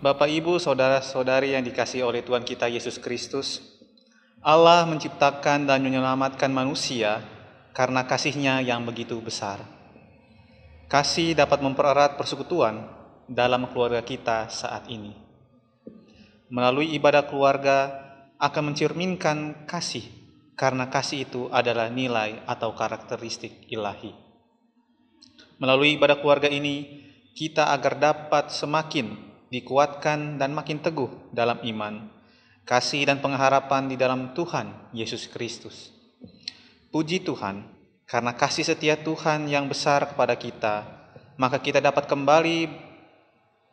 Bapak, Ibu, saudara-saudari yang dikasihi oleh Tuhan kita Yesus Kristus, Allah menciptakan dan menyelamatkan manusia karena kasih-Nya yang begitu besar. Kasih dapat mempererat persekutuan dalam keluarga kita saat ini. Melalui ibadah keluarga akan mencerminkan kasih, karena kasih itu adalah nilai atau karakteristik ilahi. Melalui ibadah keluarga ini, kita agar dapat semakin dikuatkan dan makin teguh dalam iman, kasih dan pengharapan di dalam Tuhan Yesus Kristus. Puji Tuhan, karena kasih setia Tuhan yang besar kepada kita, maka kita dapat kembali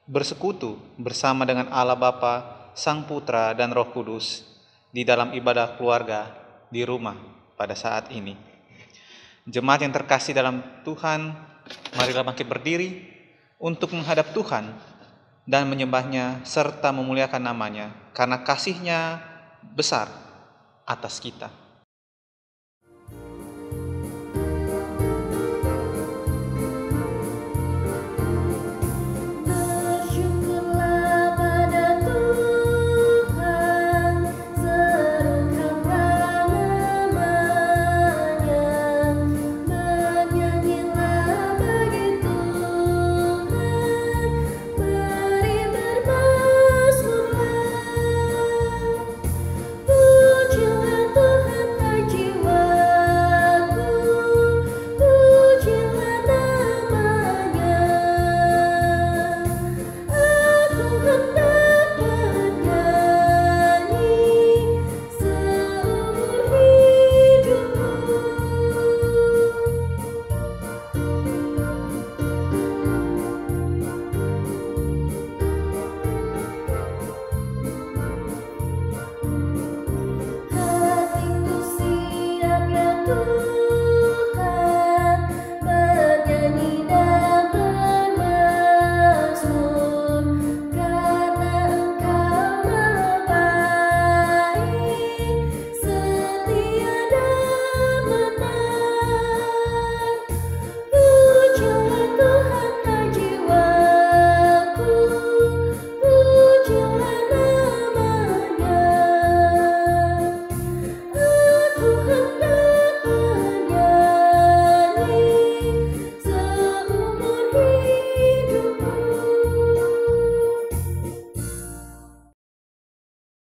bersekutu bersama dengan Allah Bapa, Sang Putra dan Roh Kudus di dalam ibadah keluarga di rumah pada saat ini. Jemaat yang terkasih dalam Tuhan, marilah bangkit berdiri untuk menghadap Tuhan dan menyembah-Nya serta memuliakan nama-Nya, karena kasih-Nya besar atas kita.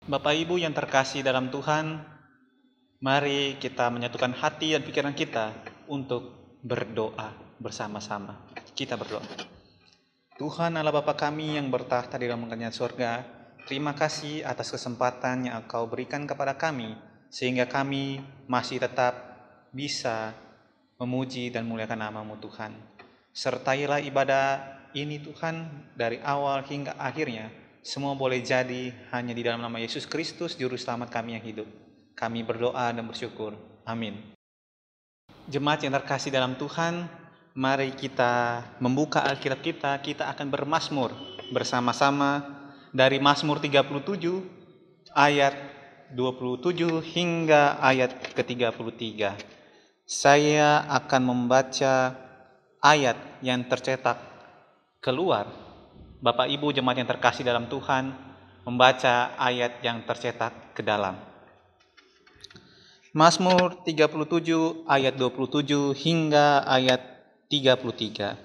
Bapak Ibu yang terkasih dalam Tuhan, mari kita menyatukan hati dan pikiran kita untuk berdoa bersama-sama. Kita berdoa. Tuhan Allah Bapa kami yang bertahta di dalam kerajaan surga, terima kasih atas kesempatan yang Engkau berikan kepada kami, sehingga kami masih tetap bisa memuji dan muliakan nama-Mu Tuhan. Sertailah ibadah ini Tuhan dari awal hingga akhirnya, semua boleh jadi hanya di dalam nama Yesus Kristus, Juru Selamat kami yang hidup. Kami berdoa dan bersyukur. Amin. Jemaat yang terkasih dalam Tuhan, mari kita membuka Alkitab kita. Kita akan bermazmur bersama-sama dari Mazmur 37 ayat 27 hingga ayat ke-33. Saya akan membaca ayat yang tercetak keluar. Bapak Ibu jemaat yang terkasih dalam Tuhan, membaca ayat yang tercetak ke dalam. Mazmur 37 ayat 27 hingga ayat 33.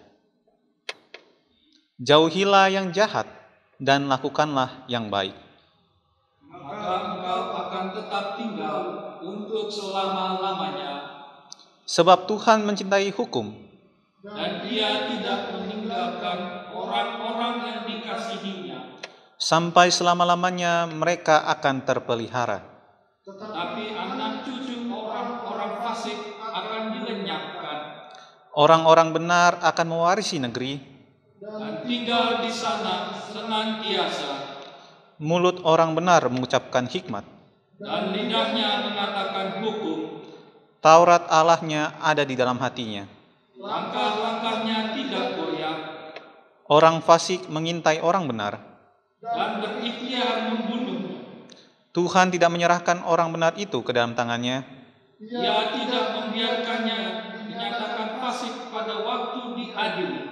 Jauhilah yang jahat dan lakukanlah yang baik. Maka engkau akan tetap tinggal untuk selama-lamanya. Sebab Tuhan mencintai hukum, dan Dia tidak meninggalkan orang-orang yang dikasihinya. Sampai selama-lamanya mereka akan terpelihara. Tetapi anak cucu orang-orang fasik akan dilenyapkan. Orang-orang benar akan mewarisi negeri, dan tinggal di sana senantiasa. Mulut orang benar mengucapkan hikmat, dan lidahnya mengatakan hukum. Taurat Allahnya ada di dalam hatinya. Langkah-langkahnya tidak goyah. Orang fasik mengintai orang benar, dan berikhtiar membunuhnya. Tuhan tidak menyerahkan orang benar itu ke dalam tangannya. Ia tidak membiarkannya dinyatakan fasik pada waktu diadili.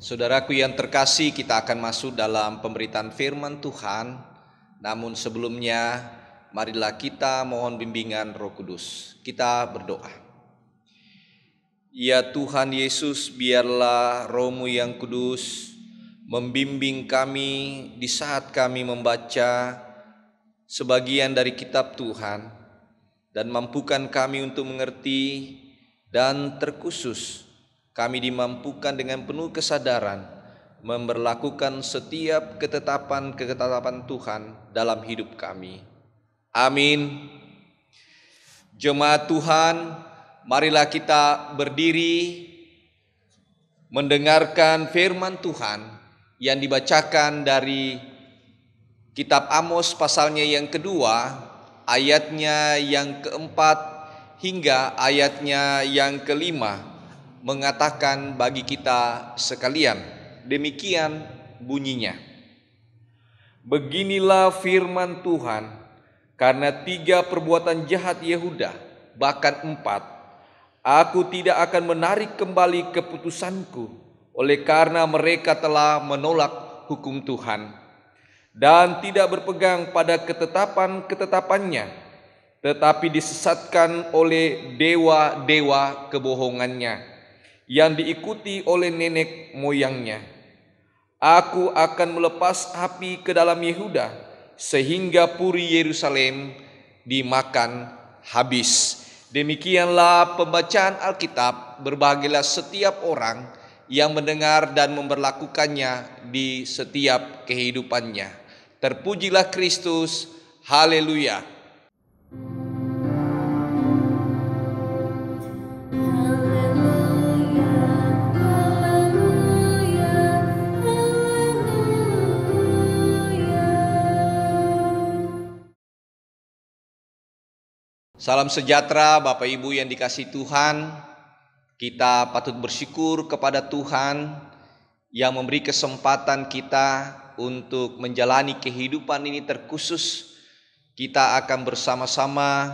Saudaraku yang terkasih, kita akan masuk dalam pemberitaan firman Tuhan. Namun sebelumnya, marilah kita mohon bimbingan Roh Kudus. Kita berdoa. Ya Tuhan Yesus, biarlah Roh-Mu yang kudus membimbing kami di saat kami membaca sebagian dari kitab Tuhan, dan mampukan kami untuk mengerti, dan terkhusus kami dimampukan dengan penuh kesadaran memberlakukan setiap ketetapan Tuhan dalam hidup kami. Amin. Jemaat Tuhan, marilah kita berdiri mendengarkan firman Tuhan yang dibacakan dari kitab Amos pasalnya yang kedua, ayatnya yang keempat hingga ayatnya yang kelima, mengatakan bagi kita sekalian, demikian bunyinya. Beginilah firman Tuhan, karena 3 perbuatan jahat Yehuda, bahkan 4, aku tidak akan menarik kembali keputusanku, oleh karena mereka telah menolak hukum Tuhan dan tidak berpegang pada ketetapan-ketetapannya, tetapi disesatkan oleh dewa-dewa kebohongannya yang diikuti oleh nenek moyangnya. Aku akan melepas api ke dalam Yehuda, sehingga puri Yerusalem dimakan habis. Demikianlah pembacaan Alkitab. Berbahagialah setiap orang yang mendengar dan memberlakukannya di setiap kehidupannya. Terpujilah Kristus. Haleluya. Salam sejahtera Bapak Ibu yang dikasihi Tuhan. Kita patut bersyukur kepada Tuhan yang memberi kesempatan kita untuk menjalani kehidupan ini. Terkhusus kita akan bersama-sama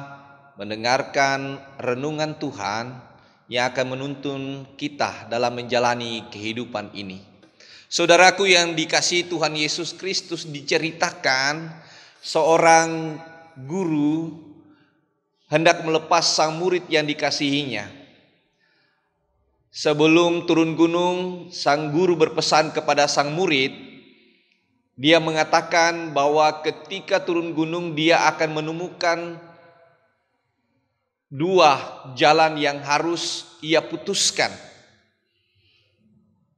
mendengarkan renungan Tuhan yang akan menuntun kita dalam menjalani kehidupan ini. Saudaraku yang dikasihi Tuhan Yesus Kristus, diceritakan seorang guru hendak melepas sang murid yang dikasihinya. Sebelum turun gunung, sang guru berpesan kepada sang murid. Dia mengatakan bahwa ketika turun gunung dia akan menemukan 2 jalan yang harus ia putuskan.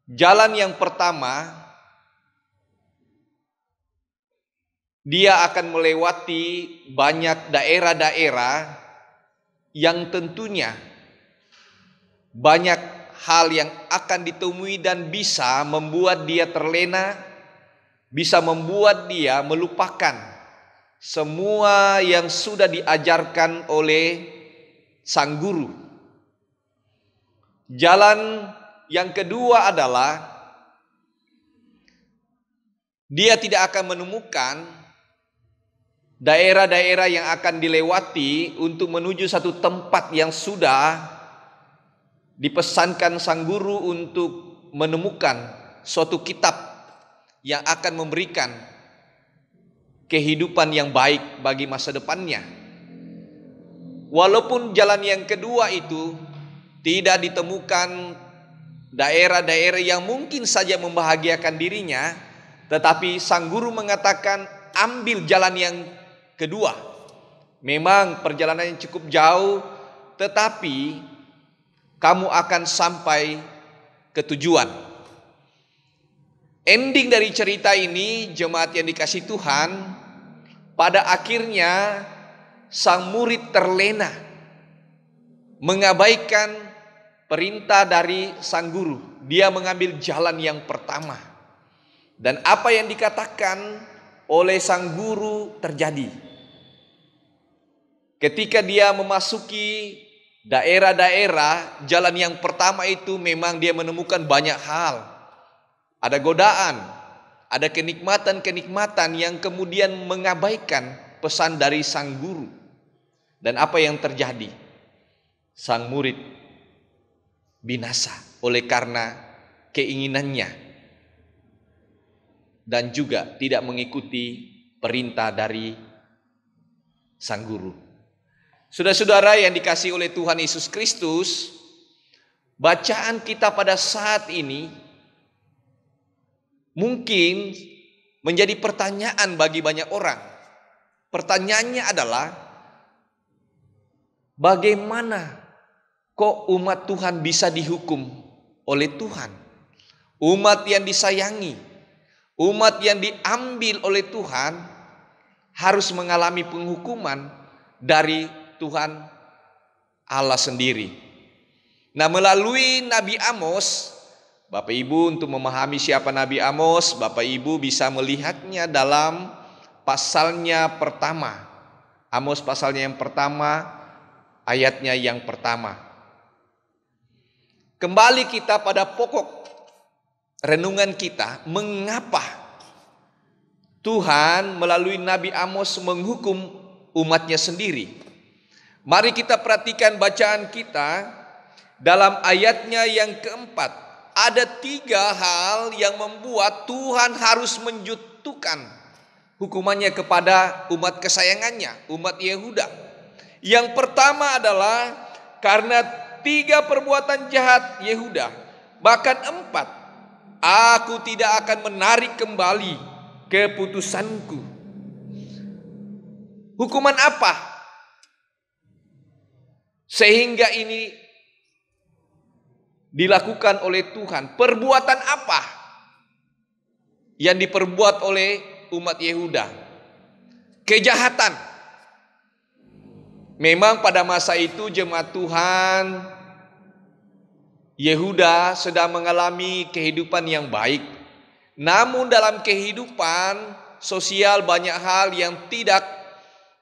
Jalan yang pertama, dia akan melewati banyak daerah-daerah yang tentunya banyak hal yang akan ditemui dan bisa membuat dia terlena, bisa membuat dia melupakan semua yang sudah diajarkan oleh sang guru. Jalan yang kedua adalah dia tidak akan menemukan daerah-daerah yang akan dilewati untuk menuju satu tempat yang sudah dipesankan sang guru untuk menemukan suatu kitab yang akan memberikan kehidupan yang baik bagi masa depannya. Walaupun jalan yang kedua itu tidak ditemukan daerah-daerah yang mungkin saja membahagiakan dirinya, tetapi sang guru mengatakan ambil jalan yang kedua. Memang perjalanannya cukup jauh, tetapi kamu akan sampai ke tujuan. Ending dari cerita ini, jemaat yang dikasihi Tuhan, pada akhirnya sang murid terlena, mengabaikan perintah dari sang guru. Dia mengambil jalan yang pertama, dan apa yang dikatakan oleh sang guru terjadi. Ketika dia memasuki daerah-daerah, jalan yang pertama itu memang dia menemukan banyak hal. Ada godaan, ada kenikmatan-kenikmatan yang kemudian mengabaikan pesan dari sang guru. Dan apa yang terjadi? Sang murid binasa oleh karena keinginannya dan juga tidak mengikuti perintah dari sang guru. Saudara-saudara yang dikasihi oleh Tuhan Yesus Kristus, bacaan kita pada saat ini mungkin menjadi pertanyaan bagi banyak orang. Pertanyaannya adalah, bagaimana kok umat Tuhan bisa dihukum oleh Tuhan? Umat yang disayangi, umat yang diambil oleh Tuhan harus mengalami penghukuman dari Tuhan Allah sendiri. Nah, melalui Nabi Amos, Bapak Ibu untuk memahami siapa Nabi Amos, Bapak Ibu bisa melihatnya dalam pasalnya pertama. Amos pasalnya yang pertama, ayatnya yang pertama. Kembali kita pada pokok renungan kita, mengapa Tuhan melalui Nabi Amos menghukum umatnya sendiri. Mari kita perhatikan bacaan kita dalam ayatnya yang keempat. Ada 3 hal yang membuat Tuhan harus menjatuhkan hukumannya kepada umat kesayangannya, umat Yehuda. Yang pertama adalah karena 3 perbuatan jahat Yehuda, bahkan 4. Aku tidak akan menarik kembali keputusanku. Hukuman apa sehingga ini dilakukan oleh Tuhan? Perbuatan apa yang diperbuat oleh umat Yehuda? Kejahatan. Memang pada masa itu jemaat Tuhan Yehuda sedang mengalami kehidupan yang baik. Namun dalam kehidupan sosial banyak hal yang tidak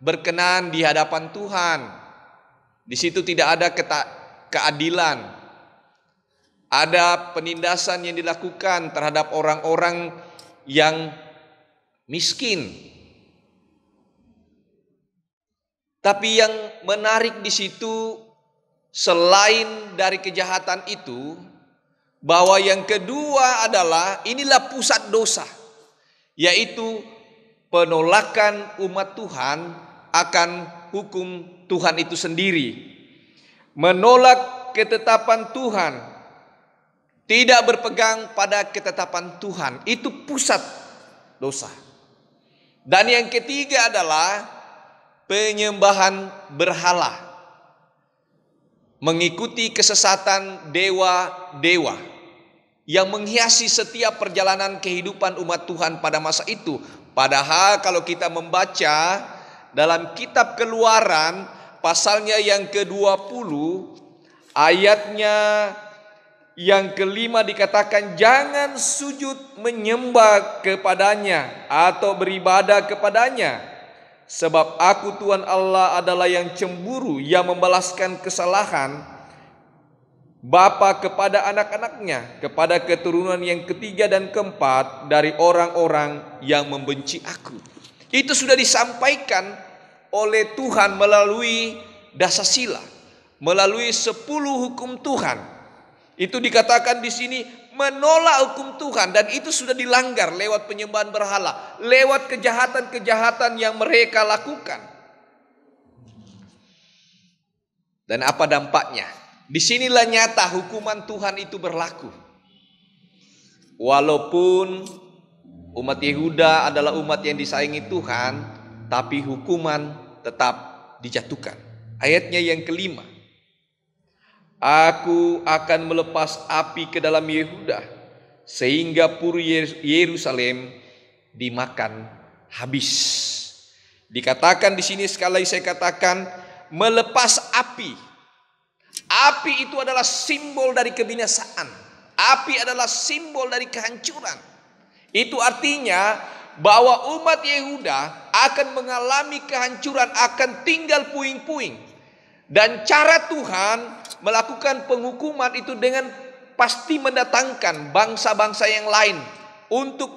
berkenan di hadapan Tuhan. Di situ tidak ada keadilan. Ada penindasan yang dilakukan terhadap orang-orang yang miskin. Tapi yang menarik di situ, selain dari kejahatan itu, bahwa yang kedua adalah inilah pusat dosa, yaitu penolakan umat Tuhan akan hukum Tuhan itu sendiri. Menolak ketetapan Tuhan, tidak berpegang pada ketetapan Tuhan, itu pusat dosa. Dan yang ketiga adalah penyembahan berhala, mengikuti kesesatan dewa-dewa yang menghiasi setiap perjalanan kehidupan umat Tuhan pada masa itu. Padahal kalau kita membaca dalam kitab Keluaran pasalnya yang ke-20, ayatnya yang ke-5 dikatakan, jangan sujud menyembah kepadanya atau beribadah kepadanya, sebab aku Tuhan Allah adalah yang cemburu, yang membalaskan kesalahan bapa kepada anak-anaknya, kepada keturunan yang ketiga dan keempat dari orang-orang yang membenci aku. Itu sudah disampaikan oleh Tuhan melalui dasasila, melalui 10 hukum Tuhan. Itu dikatakan di sini menolak hukum Tuhan, dan itu sudah dilanggar lewat penyembahan berhala, lewat kejahatan-kejahatan yang mereka lakukan. Dan apa dampaknya? Disinilah nyata hukuman Tuhan itu berlaku. Walaupun umat Yehuda adalah umat yang disayangi Tuhan, tapi hukuman tetap dijatuhkan. Ayatnya yang ke-5. Aku akan melepas api ke dalam Yehuda, sehingga puri Yerusalem dimakan habis. Dikatakan di sini, sekali lagi saya katakan, melepas api. Api itu adalah simbol dari kebinasaan. Api adalah simbol dari kehancuran. Itu artinya bahwa umat Yehuda akan mengalami kehancuran, akan tinggal puing-puing. Dan cara Tuhan melakukan penghukuman itu dengan pasti mendatangkan bangsa-bangsa yang lain untuk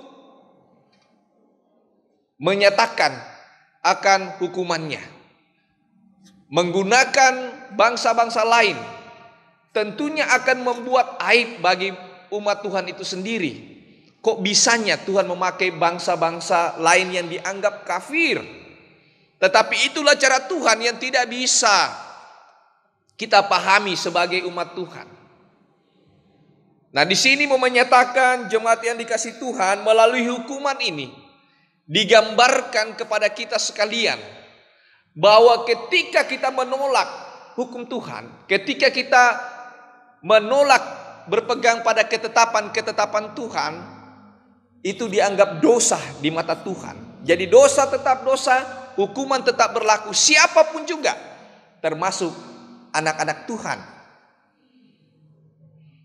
menyatakan akan hukumannya. Menggunakan bangsa-bangsa lain tentunya akan membuat aib bagi umat Tuhan itu sendiri. Kok bisanya Tuhan memakai bangsa-bangsa lain yang dianggap kafir? Tetapi itulah cara Tuhan yang tidak bisa kita pahami sebagai umat Tuhan. Nah, di sini mau menyatakan jemaat yang dikasihi Tuhan, melalui hukuman ini digambarkan kepada kita sekalian bahwa ketika kita menolak hukum Tuhan, ketika kita menolak berpegang pada ketetapan-ketetapan Tuhan, itu dianggap dosa di mata Tuhan. Jadi dosa tetap dosa, hukuman tetap berlaku siapapun juga, termasuk anak-anak Tuhan.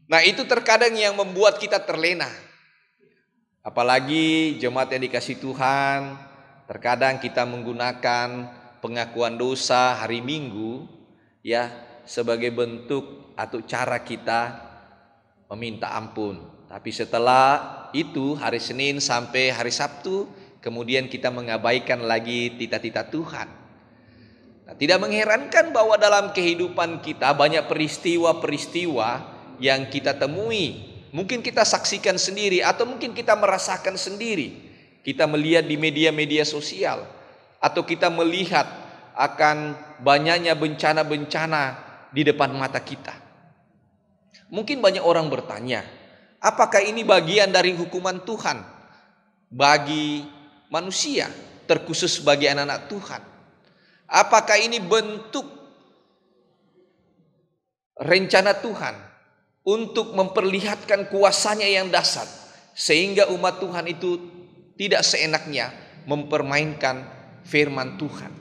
Nah, itu terkadang yang membuat kita terlena. Apalagi jemaat yang dikasihi Tuhan, terkadang kita menggunakan pengakuan dosa hari Minggu ya sebagai bentuk atau cara kita meminta ampun. Tapi setelah itu hari Senin sampai hari Sabtu, kemudian kita mengabaikan lagi tita-tita Tuhan. Nah, tidak mengherankan bahwa dalam kehidupan kita banyak peristiwa-peristiwa yang kita temui. Mungkin kita saksikan sendiri atau mungkin kita merasakan sendiri. Kita melihat di media-media sosial atau kita melihat akan banyaknya bencana-bencana di depan mata kita. Mungkin banyak orang bertanya, apakah ini bagian dari hukuman Tuhan bagi manusia, terkhusus bagi anak-anak Tuhan? Apakah ini bentuk rencana Tuhan untuk memperlihatkan kuasanya yang dahsyat, sehingga umat Tuhan itu tidak seenaknya mempermainkan firman Tuhan?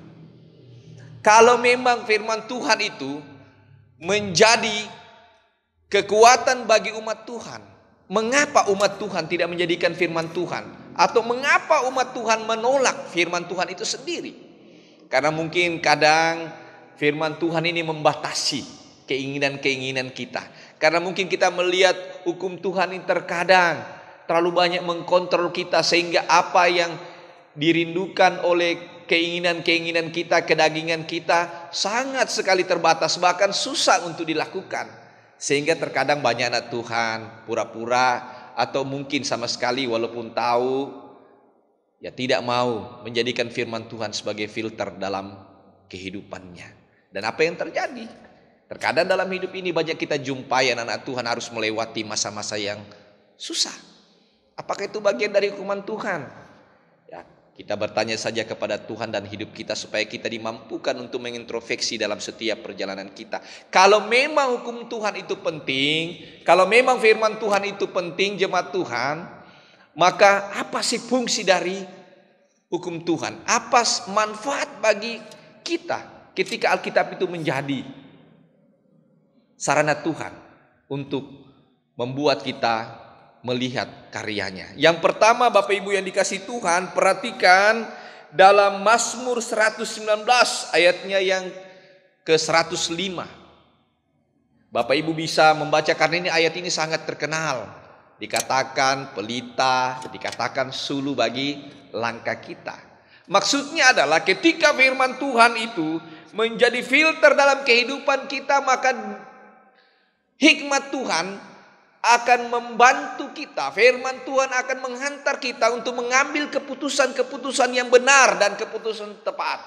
Kalau memang firman Tuhan itu menjadi kekuatan bagi umat Tuhan, mengapa umat Tuhan tidak menjadikan firman Tuhan? Atau mengapa umat Tuhan menolak firman Tuhan itu sendiri? Karena mungkin kadang firman Tuhan ini membatasi keinginan-keinginan kita. Karena mungkin kita melihat hukum Tuhan ini terkadang terlalu banyak mengkontrol kita, sehingga apa yang dirindukan oleh keinginan-keinginan kita, kedagingan kita sangat sekali terbatas, bahkan susah untuk dilakukan. Sehingga terkadang banyak anak Tuhan pura-pura atau mungkin sama sekali walaupun tahu ya tidak mau menjadikan firman Tuhan sebagai filter dalam kehidupannya. Dan apa yang terjadi? Terkadang dalam hidup ini banyak kita jumpai anak-anak Tuhan harus melewati masa-masa yang susah. Apakah itu bagian dari hukuman Tuhan? Ya, kita bertanya saja kepada Tuhan dan hidup kita supaya kita dimampukan untuk mengintrospeksi dalam setiap perjalanan kita. Kalau memang hukum Tuhan itu penting, kalau memang firman Tuhan itu penting jemaat Tuhan, maka apa sih fungsi dari hukum Tuhan? Apa manfaat bagi kita ketika Alkitab itu menjadi sarana Tuhan untuk membuat kita melihat karyanya? Yang pertama, Bapak Ibu yang dikasihi Tuhan, perhatikan dalam Mazmur 119 ayatnya yang ke-105. Bapak Ibu bisa membaca karena ini ayat ini sangat terkenal. Dikatakan pelita, dikatakan sulu bagi langkah kita. Maksudnya adalah ketika firman Tuhan itu menjadi filter dalam kehidupan kita, maka hikmat Tuhan akan membantu kita. Firman Tuhan akan menghantar kita untuk mengambil keputusan-keputusan yang benar dan keputusan tepat,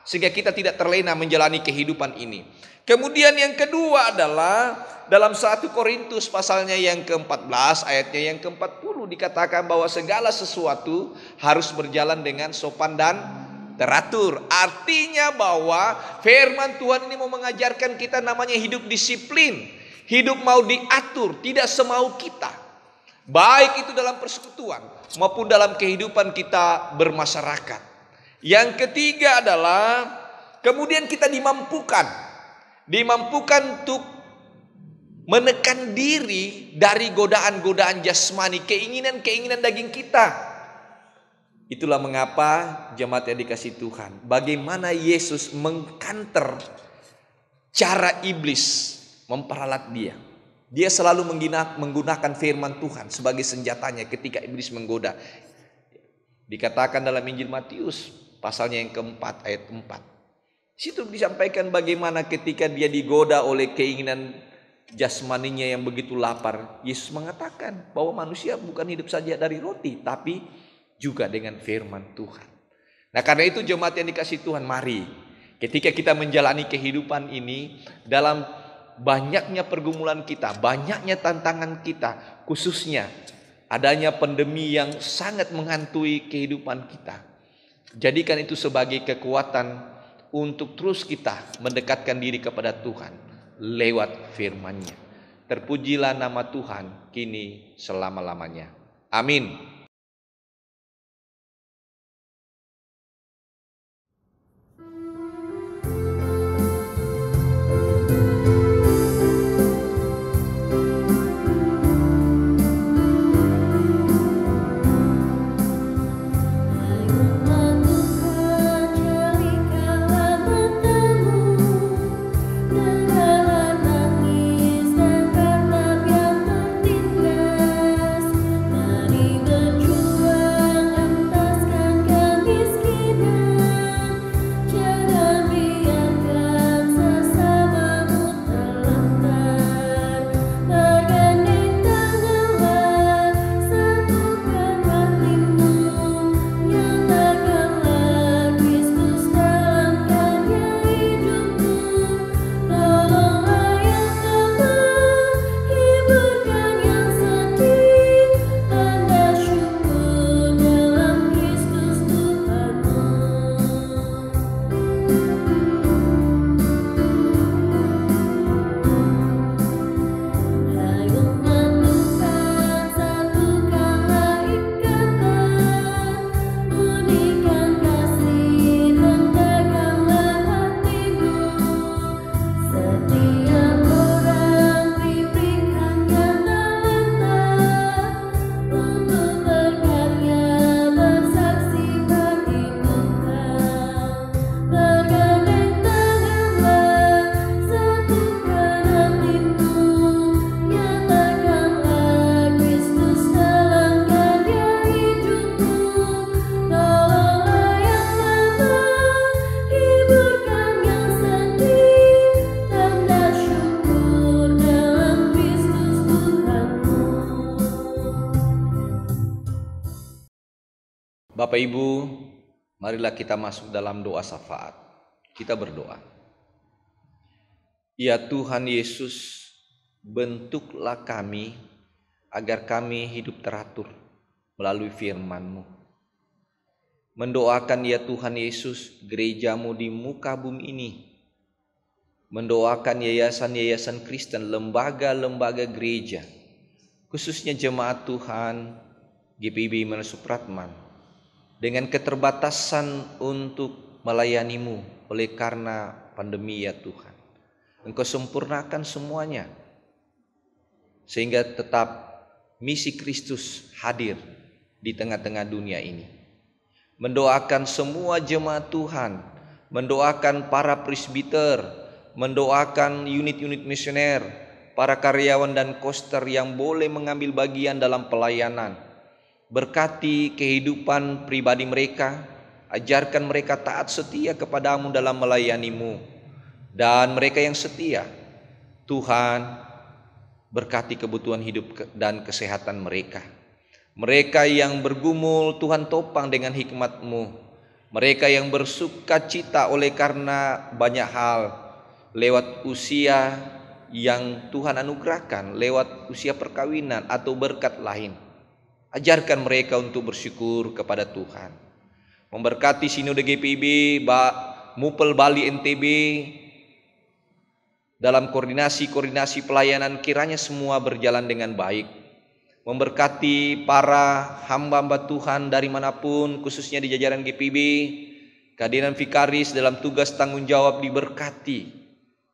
sehingga kita tidak terlena menjalani kehidupan ini. Kemudian yang kedua adalah dalam 1 Korintus pasalnya yang ke-14 ayatnya yang ke-40 dikatakan bahwa segala sesuatu harus berjalan dengan sopan dan teratur. Artinya bahwa firman Tuhan ini mau mengajarkan kita namanya hidup disiplin. Hidup mau diatur, tidak semau kita. Baik itu dalam persekutuan maupun dalam kehidupan kita bermasyarakat. Yang ketiga adalah kemudian kita dimampukan untuk menekan diri dari godaan-godaan jasmani, keinginan-keinginan daging kita. Itulah mengapa jemaat yang dikasihi Tuhan, bagaimana Yesus mengkanter cara iblis memperalat dia. Dia selalu menggunakan firman Tuhan sebagai senjatanya ketika iblis menggoda. Dikatakan dalam Injil Matius pasalnya yang ke-4 ayat 4. Situ disampaikan bagaimana ketika dia digoda oleh keinginan jasmaninya yang begitu lapar. Yesus mengatakan bahwa manusia bukan hidup saja dari roti, tapi juga dengan firman Tuhan. Nah, karena itu jemaat yang dikasihi Tuhan, mari ketika kita menjalani kehidupan ini, dalam banyaknya pergumulan kita, banyaknya tantangan kita, khususnya adanya pandemi yang sangat menghantui kehidupan kita, jadikan itu sebagai kekuatan untuk terus kita mendekatkan diri kepada Tuhan lewat firman-Nya. Terpujilah nama Tuhan kini selama-lamanya. Amin. Bapak Ibu, marilah kita masuk dalam doa syafaat. Kita berdoa. Ya Tuhan Yesus, bentuklah kami agar kami hidup teratur melalui firman-Mu. Mendoakan ya Tuhan Yesus gereja-Mu di muka bumi ini. Mendoakan yayasan-yayasan Kristen, lembaga-lembaga gereja, khususnya jemaat Tuhan GPIB Immanuel Supratman, dengan keterbatasan untuk melayani-Mu oleh karena pandemi ya Tuhan. Engkau sempurnakan semuanya, sehingga tetap misi Kristus hadir di tengah-tengah dunia ini. Mendoakan semua jemaat Tuhan, mendoakan para presbiter, mendoakan unit-unit misioner, para karyawan dan koster yang boleh mengambil bagian dalam pelayanan. Berkati kehidupan pribadi mereka, ajarkan mereka taat setia kepadamu dalam melayani-Mu. Dan mereka yang setia, Tuhan berkati kebutuhan hidup dan kesehatan mereka. Mereka yang bergumul, Tuhan topang dengan hikmat-Mu. Mereka yang bersuka cita oleh karena banyak hal, lewat usia yang Tuhan anugerahkan, lewat usia perkawinan atau berkat lain, ajarkan mereka untuk bersyukur kepada Tuhan. Memberkati Sinode GPIB, Mupel Bali NTB, dalam koordinasi pelayanan kiranya semua berjalan dengan baik. Memberkati para hamba-hamba Tuhan dari manapun, khususnya di jajaran GPIB, kehadiran vikaris dalam tugas tanggung jawab diberkati,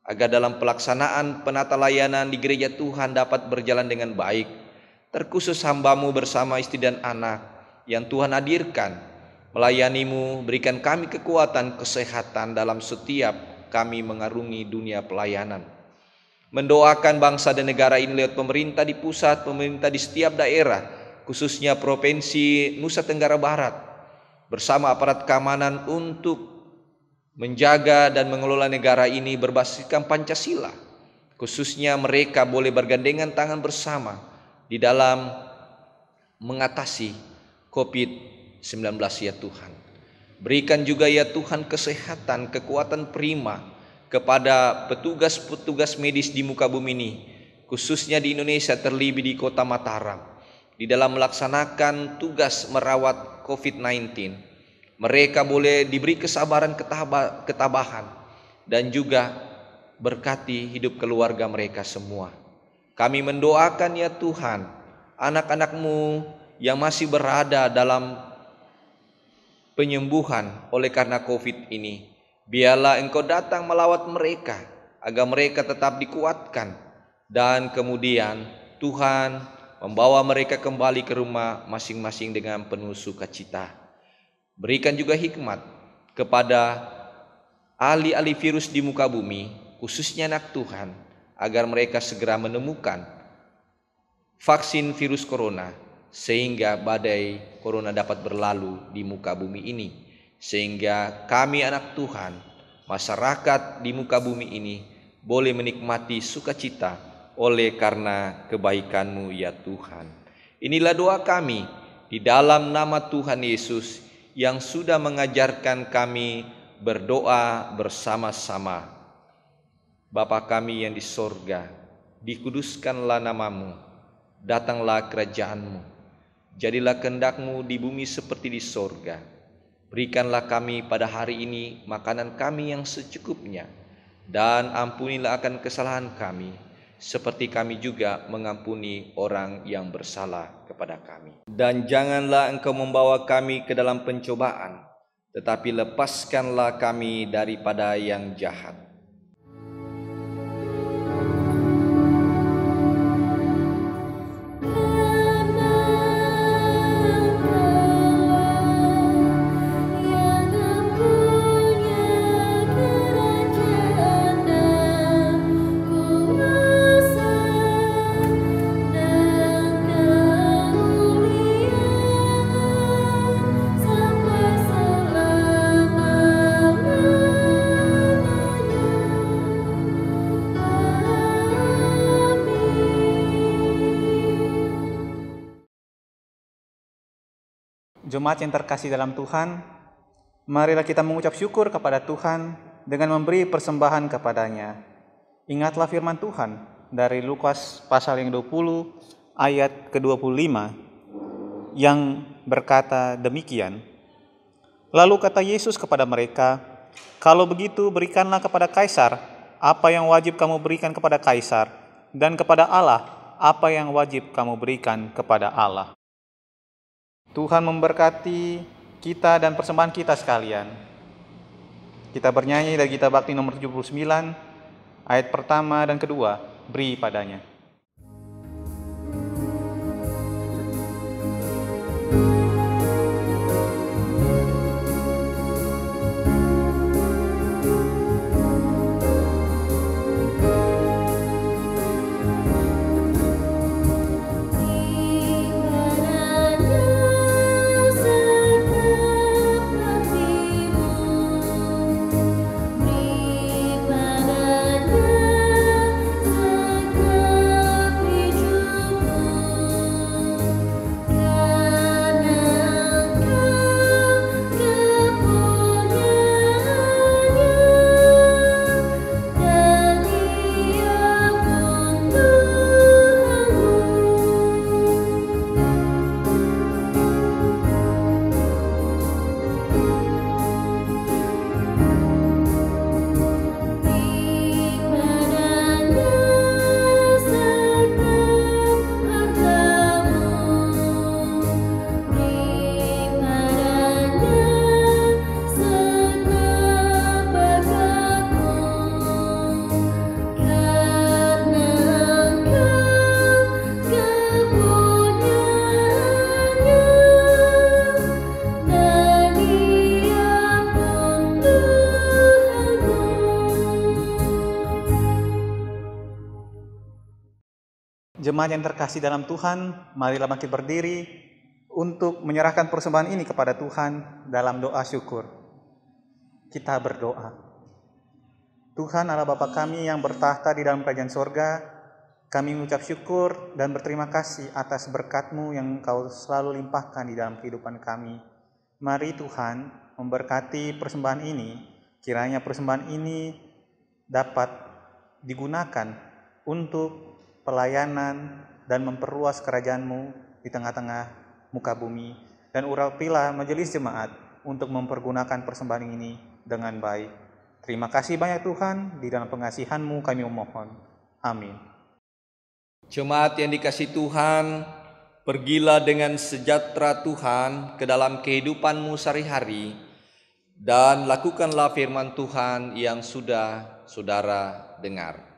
agar dalam pelaksanaan penata layanan di gereja Tuhan dapat berjalan dengan baik. Terkhusus hamba-Mu bersama istri dan anak yang Tuhan hadirkan melayani-Mu, berikan kami kekuatan, kesehatan dalam setiap kami mengarungi dunia pelayanan. Mendoakan bangsa dan negara ini lewat pemerintah di pusat, pemerintah di setiap daerah, khususnya Provinsi Nusa Tenggara Barat, bersama aparat keamanan untuk menjaga dan mengelola negara ini berbasiskan Pancasila, khususnya mereka boleh bergandengan tangan bersama di dalam mengatasi COVID-19 ya Tuhan. Berikan juga ya Tuhan kesehatan, kekuatan prima kepada petugas-petugas medis di muka bumi ini, khususnya di Indonesia, terlebih di kota Mataram, di dalam melaksanakan tugas merawat COVID-19. Mereka boleh diberi kesabaran, ketabahan, dan juga berkati hidup keluarga mereka semua. Kami mendoakan ya Tuhan, anak-anak-Mu yang masih berada dalam penyembuhan oleh karena COVID ini, biarlah Engkau datang melawat mereka, agar mereka tetap dikuatkan, dan kemudian Tuhan membawa mereka kembali ke rumah masing-masing dengan penuh sukacita. Berikan juga hikmat kepada ahli-ahli virus di muka bumi, khususnya anak Tuhan, agar mereka segera menemukan vaksin virus corona, sehingga badai corona dapat berlalu di muka bumi ini, sehingga kami anak Tuhan, masyarakat di muka bumi ini boleh menikmati sukacita oleh karena kebaikan-Mu ya Tuhan. Inilah doa kami di dalam nama Tuhan Yesus yang sudah mengajarkan kami berdoa bersama-sama. Bapa kami yang di sorga, dikuduskanlah nama-Mu, datanglah kerajaan-Mu, jadilah kehendak-Mu di bumi seperti di sorga. Berikanlah kami pada hari ini makanan kami yang secukupnya, dan ampunilah akan kesalahan kami, seperti kami juga mengampuni orang yang bersalah kepada kami. Dan janganlah Engkau membawa kami ke dalam pencobaan, tetapi lepaskanlah kami daripada yang jahat. Jemaat yang terkasih dalam Tuhan, marilah kita mengucap syukur kepada Tuhan dengan memberi persembahan kepadanya. Ingatlah firman Tuhan dari Lukas pasal yang 20 ayat ke-25 yang berkata demikian. Lalu kata Yesus kepada mereka, "Kalau begitu berikanlah kepada Kaisar apa yang wajib kamu berikan kepada Kaisar, dan kepada Allah apa yang wajib kamu berikan kepada Allah." Tuhan memberkati kita dan persembahan kita sekalian. Kita bernyanyi dari Gita Bakti nomor 79, ayat pertama dan kedua, beri padanya. Jemaat yang terkasih dalam Tuhan, marilah bangkit berdiri untuk menyerahkan persembahan ini kepada Tuhan dalam doa syukur. Kita berdoa. Tuhan Allah Bapa kami yang bertahta di dalam kerajaan sorga, kami mengucap syukur dan berterima kasih atas berkat-Mu yang Engkau selalu limpahkan di dalam kehidupan kami. Mari Tuhan memberkati persembahan ini, kiranya persembahan ini dapat digunakan untuk pelayanan dan memperluas kerajaan-Mu di tengah-tengah muka bumi. Dan urapilah majelis jemaat untuk mempergunakan persembahan ini dengan baik. Terima kasih banyak Tuhan, di dalam pengasihan-Mu kami memohon. Amin. Jemaat yang dikasihi Tuhan, pergilah dengan sejahtera Tuhan ke dalam kehidupanmu sehari-hari, dan lakukanlah firman Tuhan yang sudah saudara dengar.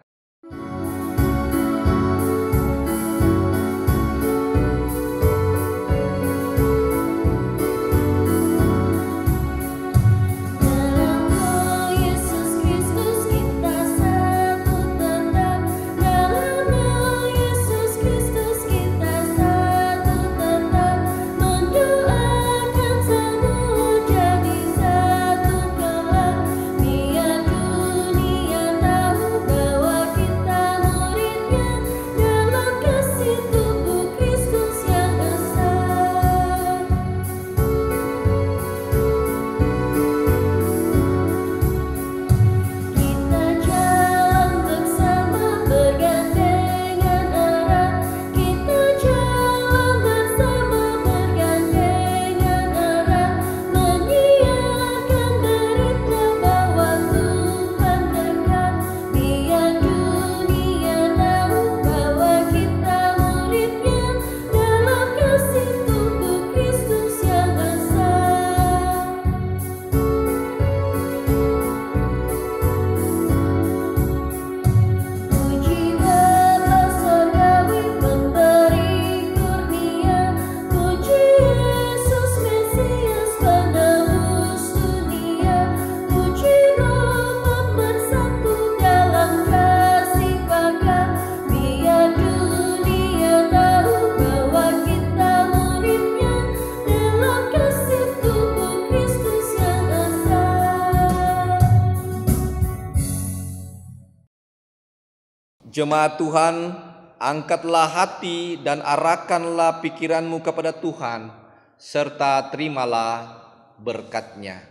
Jemaat Tuhan, angkatlah hati dan arahkanlah pikiranmu kepada Tuhan, serta terimalah berkat-Nya.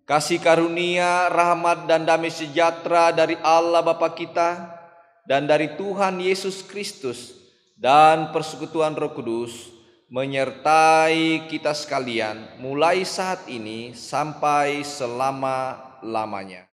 Kasih karunia, rahmat dan damai sejahtera dari Allah Bapa kita dan dari Tuhan Yesus Kristus dan persekutuan Roh Kudus menyertai kita sekalian mulai saat ini sampai selama-lamanya.